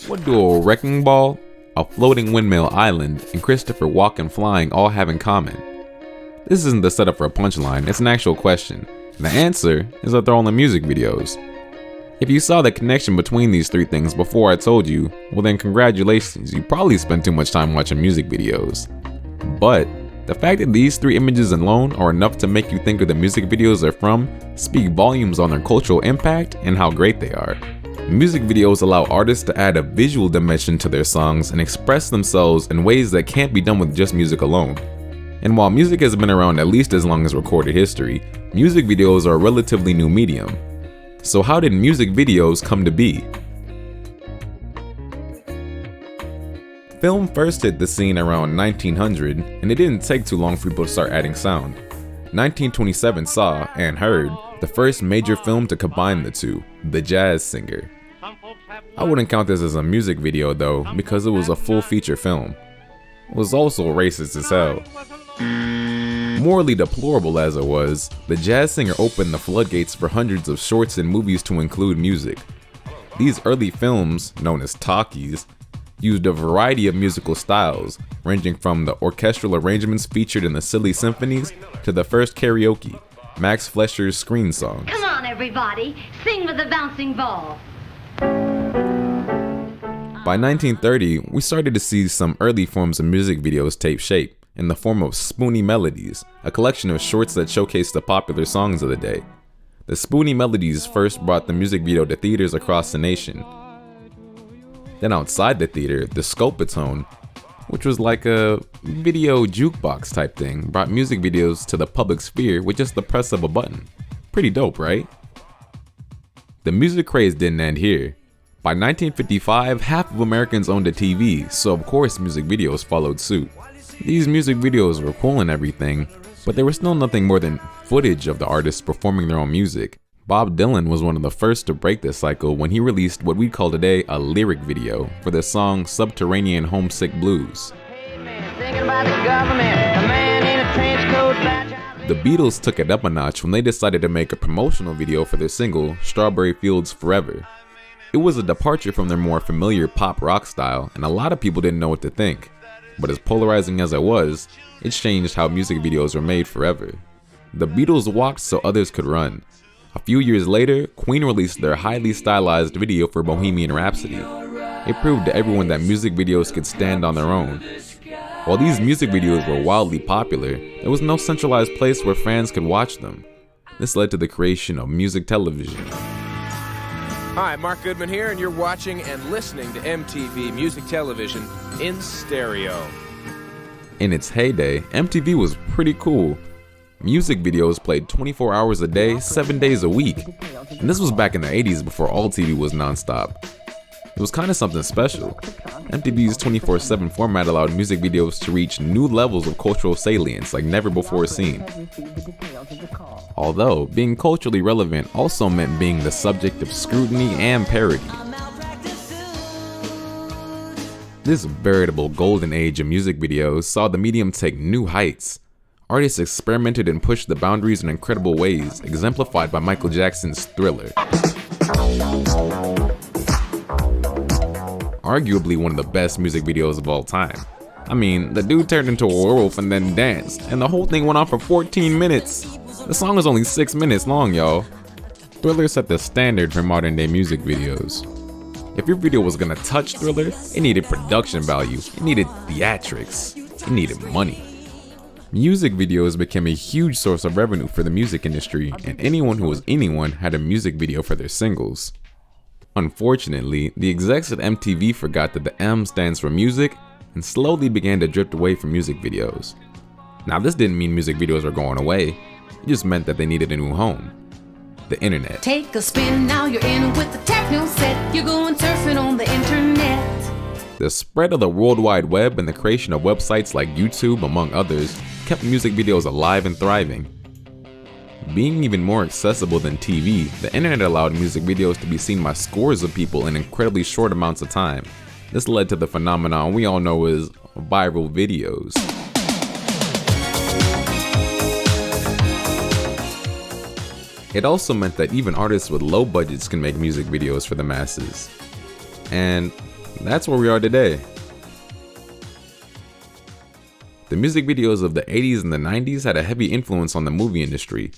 What do a wrecking ball, a floating windmill island, and Christopher Walken flying all have in common? This isn't the setup for a punchline, it's an actual question. The answer is that they're all in music videos. If you saw the connection between these three things before I told you, well then congratulations, you probably spent too much time watching music videos. But the fact that these three images alone are enough to make you think of the music videos they're from speak volumes on their cultural impact and how great they are. Music videos allow artists to add a visual dimension to their songs and express themselves in ways that can't be done with just music alone. And while music has been around at least as long as recorded history, music videos are a relatively new medium. So how did music videos come to be? Film first hit the scene around 1900, and it didn't take too long for people to start adding sound. 1927 saw, and heard, the first major film to combine the two, The Jazz Singer. I wouldn't count this as a music video though, because it was a full feature film. It was also racist as hell. Morally deplorable as it was, The Jazz Singer opened the floodgates for hundreds of shorts and movies to include music. These early films, known as talkies, used a variety of musical styles, ranging from the orchestral arrangements featured in the Silly Symphonies to the first karaoke, Max Fleischer's Screen Songs. Come on, everybody, sing with the bouncing ball. By 1930, we started to see some early forms of music videos take shape, in the form of spoony melodies, a collection of shorts that showcased the popular songs of the day. The spoony melodies first brought the music video to theaters across the nation. Then outside the theater, the Scopatone, which was like a video jukebox type thing, brought music videos to the public sphere with just the press of a button. Pretty dope, right? The music craze didn't end here. By 1955, half of Americans owned a TV, so of course music videos followed suit. These music videos were cool and everything, but they were still nothing more than footage of the artists performing their own music. Bob Dylan was one of the first to break this cycle when he released what we call today a lyric video for the song Subterranean Homesick Blues. The Beatles took it up a notch when they decided to make a promotional video for their single Strawberry Fields Forever. It was a departure from their more familiar pop rock style, and a lot of people didn't know what to think. But as polarizing as it was, it changed how music videos were made forever. The Beatles walked so others could run. A few years later, Queen released their highly stylized video for Bohemian Rhapsody. It proved to everyone that music videos could stand on their own. While these music videos were wildly popular, there was no centralized place where fans could watch them. This led to the creation of music television. Hi, Mark Goodman here, and you're watching and listening to MTV Music Television in stereo. In its heyday, MTV was pretty cool. Music videos played 24 hours a day, 7 days a week. And this was back in the 80s before all TV was nonstop. It was kind of something special. MTV's 24/7 format allowed music videos to reach new levels of cultural salience like never before seen. Although, being culturally relevant also meant being the subject of scrutiny and parody. This veritable golden age of music videos saw the medium take new heights. Artists experimented and pushed the boundaries in incredible ways, exemplified by Michael Jackson's Thriller. Arguably one of the best music videos of all time. I mean, the dude turned into a werewolf and then danced, and the whole thing went on for 14 minutes. The song is only 6 minutes long, y'all. Thriller set the standard for modern day music videos. If your video was gonna touch Thriller, it needed production value, it needed theatrics, it needed money. Music videos became a huge source of revenue for the music industry, and anyone who was anyone had a music video for their singles. Unfortunately, the execs at MTV forgot that the M stands for music and slowly began to drift away from music videos. Now this didn't mean music videos were going away, it just meant that they needed a new home. The internet. Take a spin, now you're in with the techno set. You're going surfing on the internet. The spread of the World Wide Web and the creation of websites like YouTube, among others, kept music videos alive and thriving. Being even more accessible than TV, the internet allowed music videos to be seen by scores of people in incredibly short amounts of time. This led to the phenomenon we all know as viral videos. It also meant that even artists with low budgets can make music videos for the masses. And That's where we are today. The music videos of the 80s and the 90s had a heavy influence on the movie industry.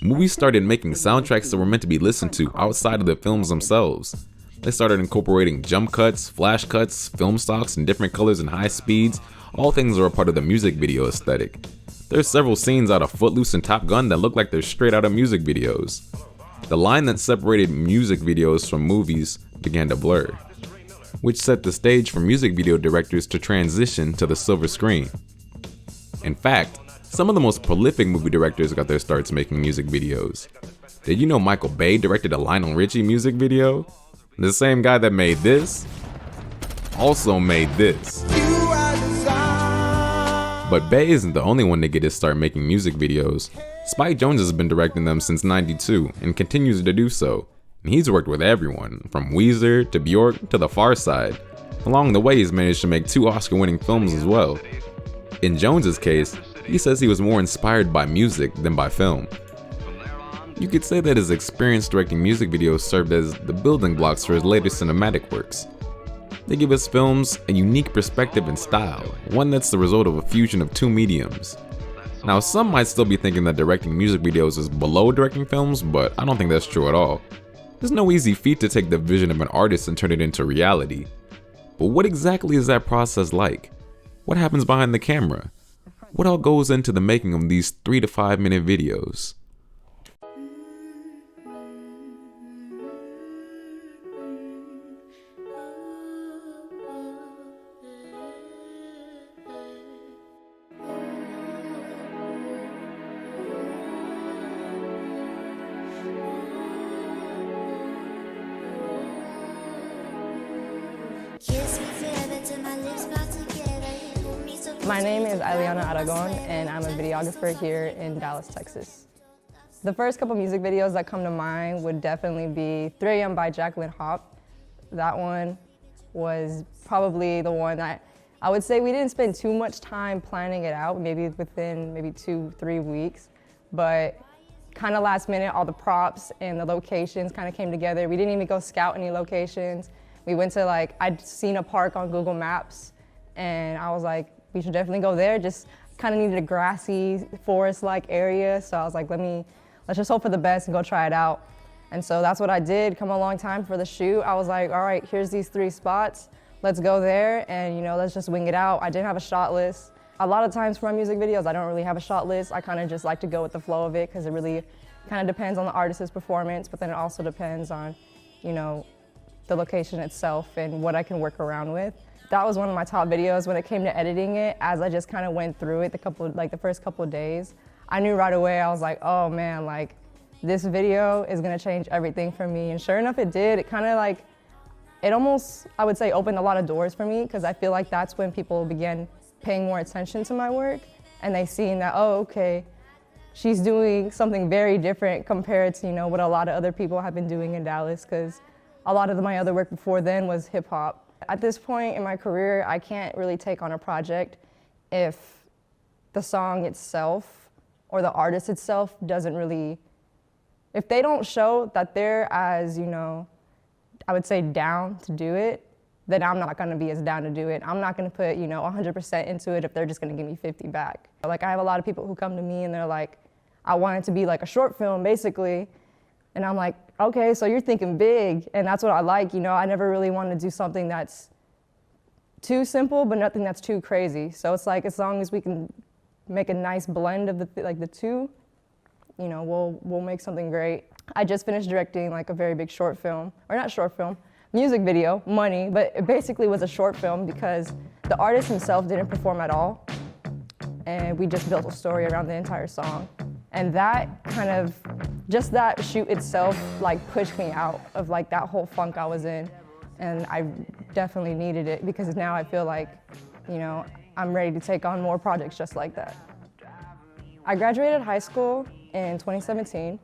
Movies started making soundtracks that were meant to be listened to outside of the films themselves. They started incorporating jump cuts, flash cuts, film stocks in different colors and high speeds, all things that are a part of the music video aesthetic. There's several scenes out of Footloose and Top Gun that look like they're straight out of music videos. The line that separated music videos from movies began to blur, which set the stage for music video directors to transition to the silver screen. In fact, some of the most prolific movie directors got their starts making music videos. Did you know Michael Bay directed a Lionel Richie music video? The same guy that made this also made this. But Bay isn't the only one to get his start making music videos. Spike Jonze has been directing them since '92 and continues to do so. And he's worked with everyone, from Weezer to Bjork to The Far Side. Along the way, he's managed to make 2 Oscar-winning films as well. In Jones's case, he says he was more inspired by music than by film. You could say that his experience directing music videos served as the building blocks for his later cinematic works. They give his films a unique perspective and style, one that's the result of a fusion of 2 mediums. Now, some might still be thinking that directing music videos is below directing films, but I don't think that's true at all. There's no easy feat to take the vision of an artist and turn it into reality. But what exactly is that process like? What happens behind the camera? What all goes into the making of these 3 to 5 minute videos? My name is Ileana Aragon, and I'm a videographer here in Dallas, Texas. The first couple music videos that come to mind would definitely be 3 AM by Jacqueline Hop. That one was probably the one that I would say we didn't spend too much time planning it out, maybe within 2-3 weeks, but kind of last minute, all the props and the locations kind of came together. We didn't even go scout any locations. We went to I'd seen a park on Google Maps, and I was like, we should definitely go there. Just kind of needed a grassy, forest-like area. So I was like, let's just hope for the best and go try it out. And so that's what I did. Come a long time for the shoot. I was like, all right, here's these 3 spots. Let's go there and let's just wing it out. I didn't have a shot list. A lot of times for my music videos, I don't really have a shot list. I kind of just like to go with the flow of it because it really kind of depends on the artist's performance, but then it also depends on, the location itself and what I can work around with. That was one of my top videos when it came to editing it. As I just kind of went through it the first couple of days, I knew right away, I was like, oh man, this video is gonna change everything for me. And sure enough, it did. It kind of it almost, I would say, opened a lot of doors for me because I feel like that's when people began paying more attention to my work and they seen that, oh, okay, she's doing something very different compared to, what a lot of other people have been doing in Dallas, because a lot of my other work before then was hip hop. At this point in my career, I can't really take on a project if the song itself or the artist itself doesn't really, if they don't show that they're as, I would say down to do it, then I'm not gonna be as down to do it. I'm not gonna put, 100% into it if they're just gonna give me 50 back. I have a lot of people who come to me and they're like, I want it to be like a short film, basically. And I'm like, okay, so you're thinking big, and that's what I like. I never really wanted to do something that's too simple, but nothing that's too crazy. So it's like, as long as we can make a nice blend of the two, we'll make something great. I just finished directing a very big short film, or not short film, music video, Money, but it basically was a short film because the artist himself didn't perform at all, and we just built a story around the entire song. And that kind of, just that shoot itself, pushed me out of that whole funk I was in. And I definitely needed it because now I feel like, I'm ready to take on more projects just like that. I graduated high school in 2017,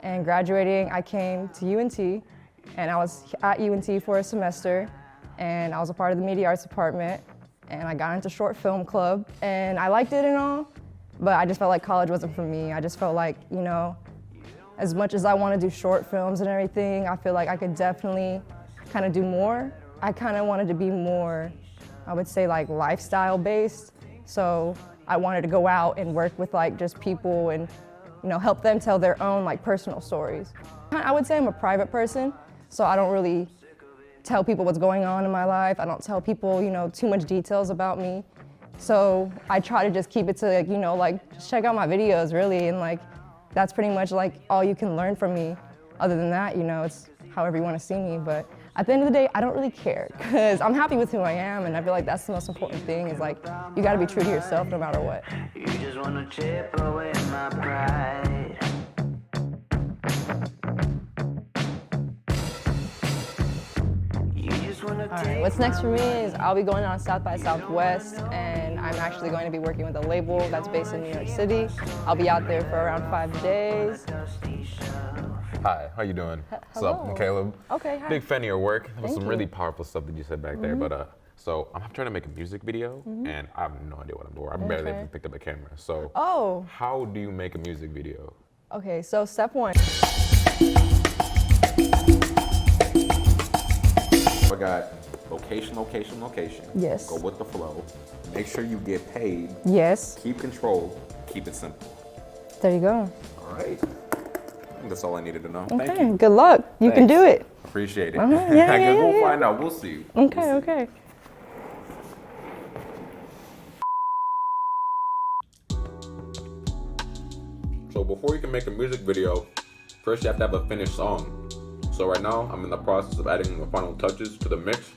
and graduating, I came to UNT, and I was at UNT for a semester, and I was a part of the media arts department, and I got into short film club, and I liked it and all, but I just felt like college wasn't for me. I just felt like, as much as I want to do short films and everything, I feel like I could definitely kind of do more. I kind of wanted to be more, I would say like lifestyle based. So I wanted to go out and work with like just people and, you know, help them tell their own like personal stories. I would say I'm a private person, so I don't really tell people what's going on in my life. I don't tell people, you know, too much details about me. So I try to just keep it to like, you know, like just check out my videos really, and like that's pretty much like all you can learn from me. Other than that, you know, it's however you want to see me. But at the end of the day, I don't really care because I'm happy with who I am, and I feel like that's the most important thing is like you got to be true to yourself no matter what. You just wanna chip away my pride. All right, what's next for me is I'll be going on South by Southwest, and I'm actually going to be working with a label that's based in New York City. I'll be out there for around 5 days. Hi, how you doing? What's up, Hello. I'm Caleb. Okay, hi. Big fan of your work. There was Thank some you. really powerful stuff that you said back there, but so I'm trying to make a music video, and I have no idea what I'm doing. I barely Okay. even picked up a camera. So Oh, how do you make a music video? okay, so step one. I got location, location, location. Yes. Go with the flow. Make sure you get paid. Yes, Keep control. Keep it simple. there you go. All right. I think that's all I needed to know. Thank Okay, you. good luck. You can do it. Appreciate it. Yeah, I yeah, guess we'll yeah. find out. We'll see. Okay, okay. So before you can make a music video, first you have to have a finished song. So right now, I'm in the process of adding the final touches to the mix.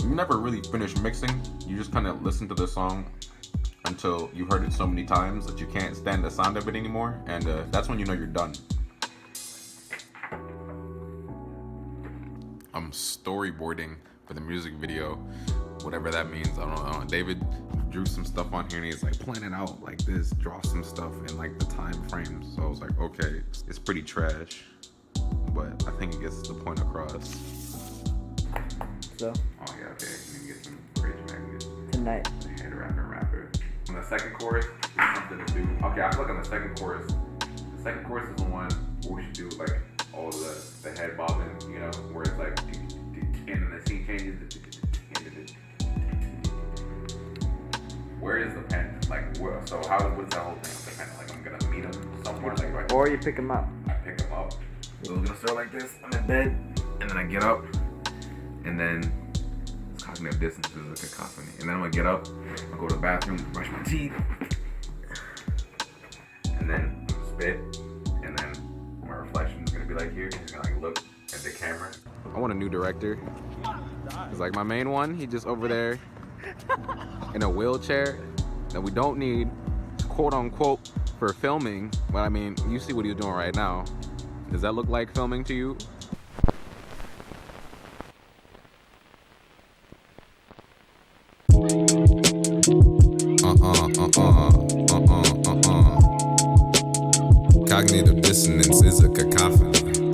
You never really finish mixing. You just kind of listen to the song until you've heard it so many times that you can't stand the sound of it anymore, and that's when you know you're done. I'm storyboarding for the music video, whatever that means. I don't know. David drew some stuff on here and he's like, plan it out like this, draw some stuff in like the time frames. So I was like, okay, it's pretty trash, but I think it gets the point across. So, Oh yeah, okay. You can get some crazy magnets. tonight. Head rapper. On the second chorus, there's something to do. Okay, I feel like on the second chorus is the one where we should do like all the head bobbing, you know, where it's like and then the scene changes. Where is the pen? Like, where, so what's that whole thing? The pen, like I'm gonna meet him somewhere, like Or you pick them up. I pick him up. So we're gonna start like this on the bed, and then I get up, and then it's cognitive dissonance is a cacophony. And then I'm gonna get up, I go to the bathroom, brush my teeth, and then spit, and then my reflection is gonna be like here. He's gonna like look at the camera. I want a new director. It's like my main one, he just over there in a wheelchair that we don't need, quote unquote, for filming. But I mean, you see what he's doing right now. Does that look like filming to you? Cognitive dissonance is a cacophony.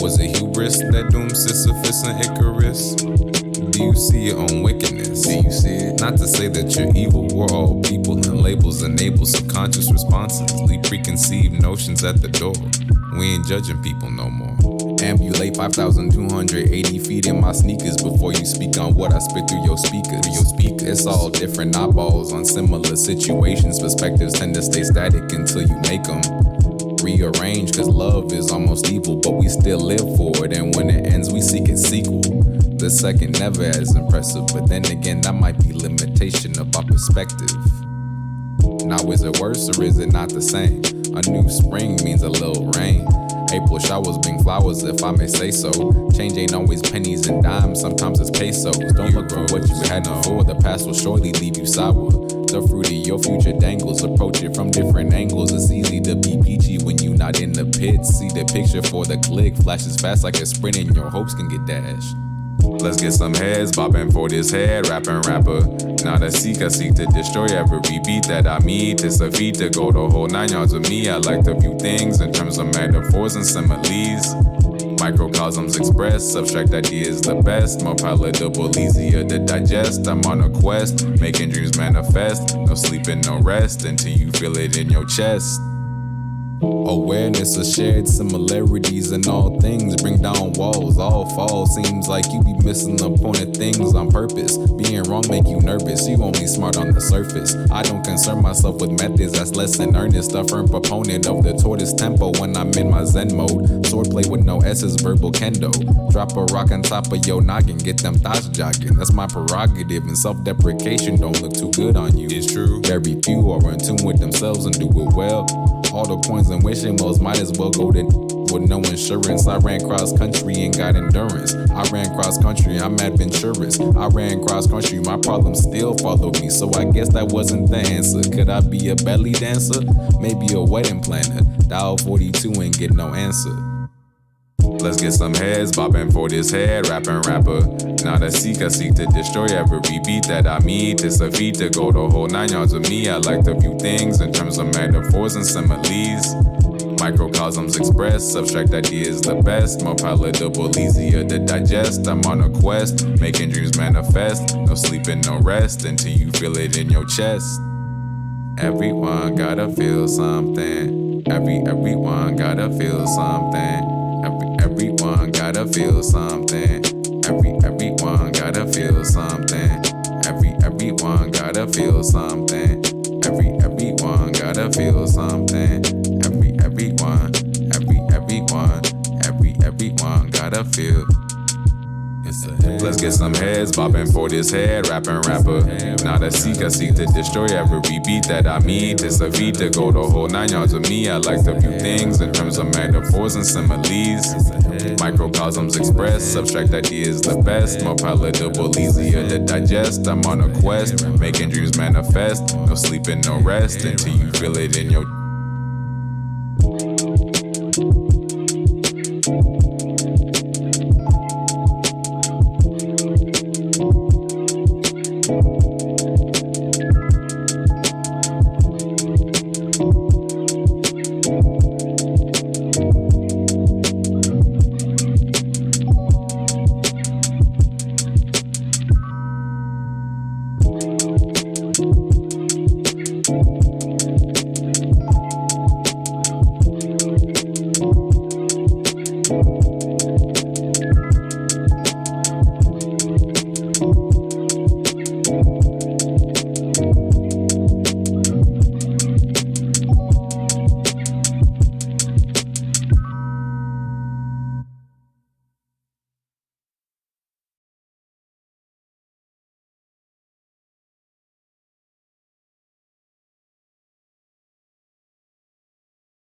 Was it hubris that doomed Sisyphus and Icarus? Do you see your own wickedness? Do you see it? Not to say that you're evil, we're all people, and labels enable subconscious responses. Leave preconceived notions at the door. We ain't judging people no more. Ambulate 5,280 feet in my sneakers before you speak on what I spit through your speakers. It's all different eyeballs on similar situations. Perspectives tend to stay static until you make them rearrange, cause love is almost evil, but we still live for it, and when it ends we seek its sequel. The second never as impressive, but then again that might be limitation of our perspective. Now is it worse or is it not the same? A new spring means a little rain. April showers bring flowers, if I may say so. Change ain't always pennies and dimes, sometimes it's pesos. Don't look for what you had before, the past will surely leave you sour. The fruit of your future dangles, approach it from different angles. It's easy to be peachy when you not in the pit. See the picture for the click, flashes fast like a sprint and your hopes can get dashed. Let's get some heads bobbing for this head rapping rapper. Not a seek, I seek to destroy every beat that I meet. It's a feat to go the whole 9 yards with me. I like to view things in terms of metaphors and similes. Microcosms express, abstract ideas the best. More palatable, easier to digest. I'm on a quest, making dreams manifest. No sleeping, no rest until you feel it in your chest. Awareness of shared similarities in all things, bring down walls, all fall. Seems like you be missing the point of things on purpose. Being wrong make you nervous, you only smart on the surface. I don't concern myself with methods that's less than earnest. A firm proponent of the tortoise tempo when I'm in my zen mode. Swordplay with no S's, verbal kendo. Drop a rock on top of your noggin, get them thoughts jogging. That's my prerogative, and self-deprecation don't look too good on you. It's true. Very few are in tune with themselves and do it well. All the points and wishing most might as well go to with no insurance. I ran cross country and got endurance. I ran cross country, I'm adventurous. I ran cross country, my problems still follow me. So I guess that wasn't the answer. Could I be a belly dancer? Maybe a wedding planner. Dial 42 and get no answer. Let's get some heads bobbing for this head rapping rapper. Not a seek, I seek to destroy every beat that I meet. It's a feat to go the whole 9 yards of me. I like to view things in terms of metaphors and similes. Microcosms express, abstract ideas the best. More palatable, easier to digest. I'm on a quest, making dreams manifest. No sleeping, no rest until you feel it in your chest. Everyone gotta feel something. Everyone gotta feel something. Everyone gotta feel something. Everyone gotta feel something. Everyone gotta feel something. Everyone gotta feel something. Everyone gotta feel. Let's get some heads bobbing for this head rapping rapper. Not a seek, I seek to destroy every beat that I meet. It's a feat to go the whole 9 yards of me. I like to view things in terms of metaphors and similes. Microcosms express, abstract ideas the best. More palatable, easier to digest. I'm on a quest, making dreams manifest. No sleeping, no rest until you feel it in your